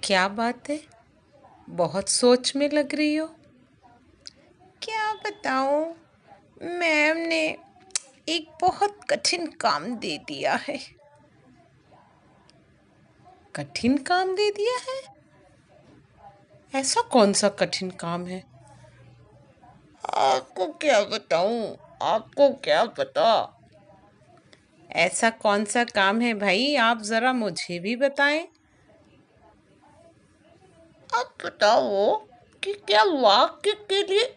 क्या बात है? बहुत सोच में लग रही हो। क्या बताऊं, मैम ने एक बहुत कठिन काम दे दिया है। कठिन काम दे दिया है? ऐसा कौन सा कठिन काम है? आपको क्या बताऊं, आपको क्या पता। ऐसा कौन सा काम है भाई? आप जरा मुझे भी बताएं। आप बताओ कि क्या वाक्य के लिए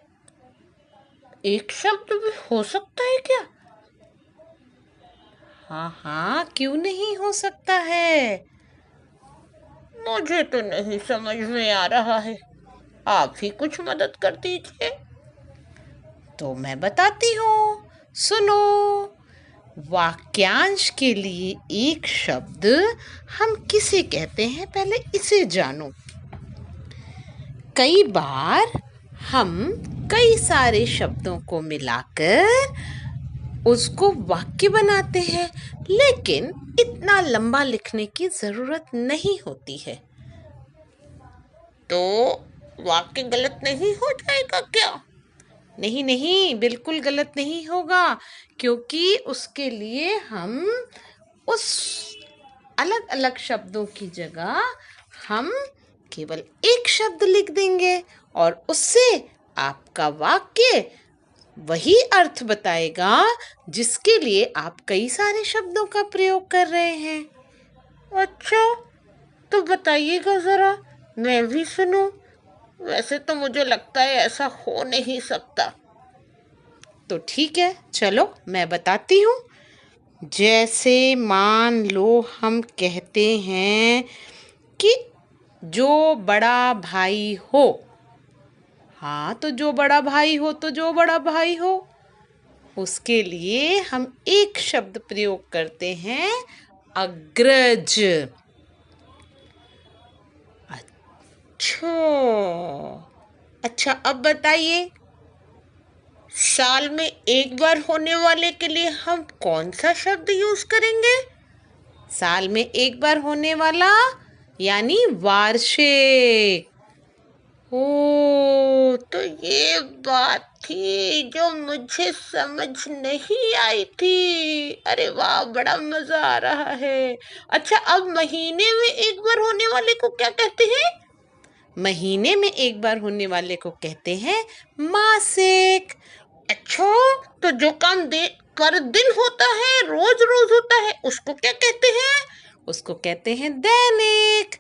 एक शब्द भी हो सकता है क्या? हाँ हाँ, क्यों नहीं हो सकता है। मुझे तो नहीं समझ में आ रहा है। आप ही कुछ मदद कर दीजिए। तो मैं बताती हूँ, सुनो। वाक्यांश के लिए एक शब्द हम किसे कहते हैं, पहले इसे जानो। कई बार हम कई सारे शब्दों को मिलाकर उसको वाक्य बनाते हैं, लेकिन इतना लंबा लिखने की जरूरत नहीं होती है। तो वाक्य गलत नहीं हो जाएगा क्या? नहीं नहीं, बिल्कुल गलत नहीं होगा, क्योंकि उसके लिए हम उस अलग अलग शब्दों की जगह हम केवल एक शब्द लिख देंगे और उससे आपका वाक्य वही अर्थ बताएगा जिसके लिए आप कई सारे शब्दों का प्रयोग कर रहे हैं। अच्छा, तो बताइएगा जरा, मैं भी सुनूं। वैसे तो मुझे लगता है ऐसा हो नहीं सकता। तो ठीक है, चलो मैं बताती हूँ। जैसे मान लो हम कहते हैं कि जो बड़ा भाई हो। हाँ, तो जो बड़ा भाई हो तो जो बड़ा भाई हो, उसके लिए हम एक शब्द प्रयोग करते हैं, अग्रज। अच्छा, अच्छा, अब बताइए, साल में एक बार होने वाले के लिए हम कौन सा शब्द यूज करेंगे? साल में एक बार होने वाला यानी वार्षिक। ओ, तो ये बात थी जो मुझे समझ नहीं आई थी। अरे वाह, बड़ा मजा आ रहा है। अच्छा, अब महीने में एक बार होने वाले को क्या कहते हैं? महीने में एक बार होने वाले को कहते हैं मासिक। अच्छा, तो जो काम दे पर दिन होता है, रोज रोज होता है, उसको क्या कहते हैं? उसको कहते हैं दैनिक।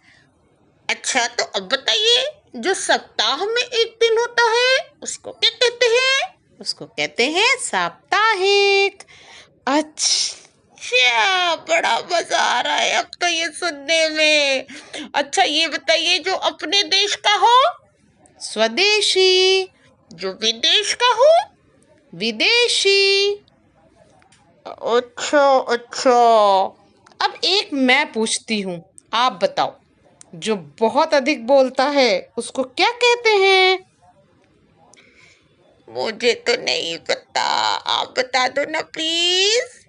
अच्छा, तो अब बताइए, जो सप्ताह में एक दिन होता है, उसको क्या कहते हैं? उसको कहते हैं साप्ताहिक। अच्छा, बड़ा मजा आ रहा है अब तो ये सुनने में। अच्छा, ये बताइए, जो अपने देश का हो, स्वदेशी। जो विदेश का हो। विदेशी। अच्छा, अच्छा। अब एक मैं पूछती हूँ, आप बताओ। जो बहुत अधिक बोलता है उसको क्या कहते हैं? मुझे तो नहीं पता, आप बता दो ना प्लीज।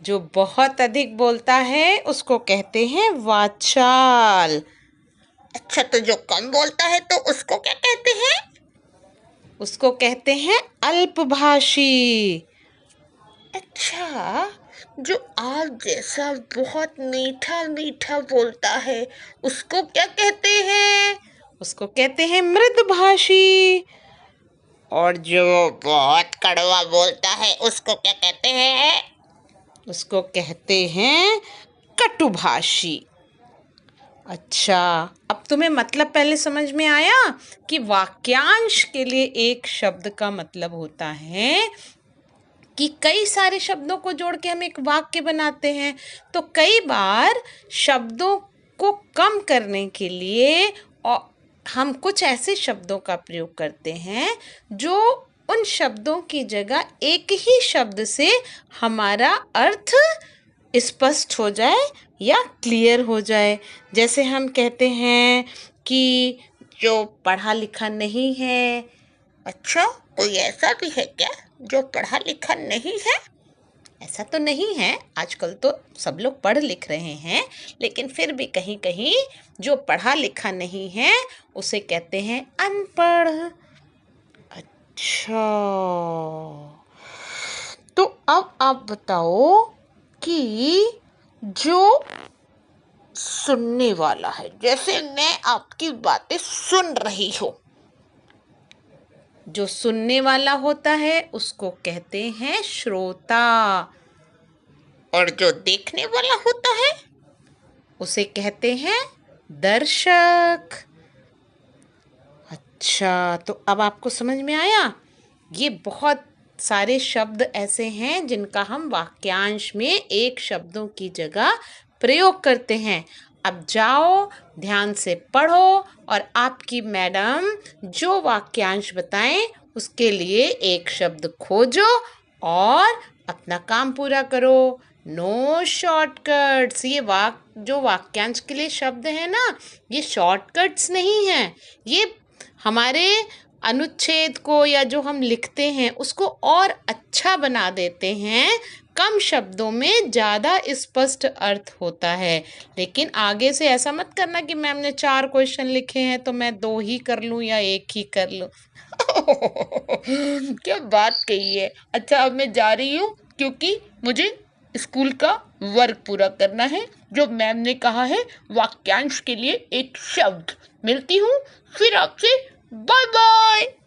जो बहुत अधिक बोलता है उसको कहते हैं वाचाल। अच्छा, तो जो कम बोलता है तो उसको क्या कहते हैं? उसको कहते हैं अल्पभाषी। अच्छा, जो आप जैसा बहुत मीठा मीठा बोलता है, उसको क्या कहते हैं? उसको कहते हैं मृदभाषी। और जो बहुत कड़वा बोलता है, उसको क्या कहते हैं? उसको कहते हैं कटुभाषी। अच्छा, अब तुम्हें मतलब पहले समझ में आया कि वाक्यांश के लिए एक शब्द का मतलब होता है कि कई सारे शब्दों को जोड़ के हम एक वाक्य बनाते हैं। तो कई बार शब्दों को कम करने के लिए और हम कुछ ऐसे शब्दों का प्रयोग करते हैं जो उन शब्दों की जगह एक ही शब्द से हमारा अर्थ स्पष्ट हो जाए या क्लियर हो जाए। जैसे हम कहते हैं कि जो पढ़ा लिखा नहीं है। अच्छा, कोई ऐसा भी है क्या जो पढ़ा लिखा नहीं है? ऐसा तो नहीं है, आजकल तो सब लोग पढ़ लिख रहे हैं, लेकिन फिर भी कहीं कहीं जो पढ़ा लिखा नहीं है उसे कहते हैं अनपढ़। अच्छा, तो अब आप बताओ कि जो सुनने वाला है, जैसे मैं आपकी बातें सुन रही हूँ। जो सुनने वाला होता है उसको कहते हैं श्रोता। और जो देखने वाला होता है उसे कहते हैं दर्शक। अच्छा, तो अब आपको समझ में आया? ये बहुत सारे शब्द ऐसे हैं जिनका हम वाक्यांश में एक शब्दों की जगह प्रयोग करते हैं। अब जाओ, ध्यान से पढ़ो और आपकी मैडम जो वाक्यांश बताएं उसके लिए एक शब्द खोजो और अपना काम पूरा करो। No shortcuts. ये जो वाक्यांश के लिए शब्द है ना, ये शॉर्टकट्स नहीं है। ये हमारे अनुच्छेद को या जो हम लिखते हैं उसको और अच्छा बना देते हैं। कम शब्दों में ज़्यादा स्पष्ट अर्थ होता है। लेकिन आगे से ऐसा मत करना कि मैम ने 4 क्वेश्चन लिखे हैं तो मैं 2 ही कर लूँ या 1 ही कर लूँ। क्या बात कही है। अच्छा, अब मैं जा रही हूँ क्योंकि मुझे स्कूल का वर्क पूरा करना है। जो मैम ने कहा है वाक्यांश के लिए एक शब्द। मिलती हूँ फिर आपसे। Bye bye.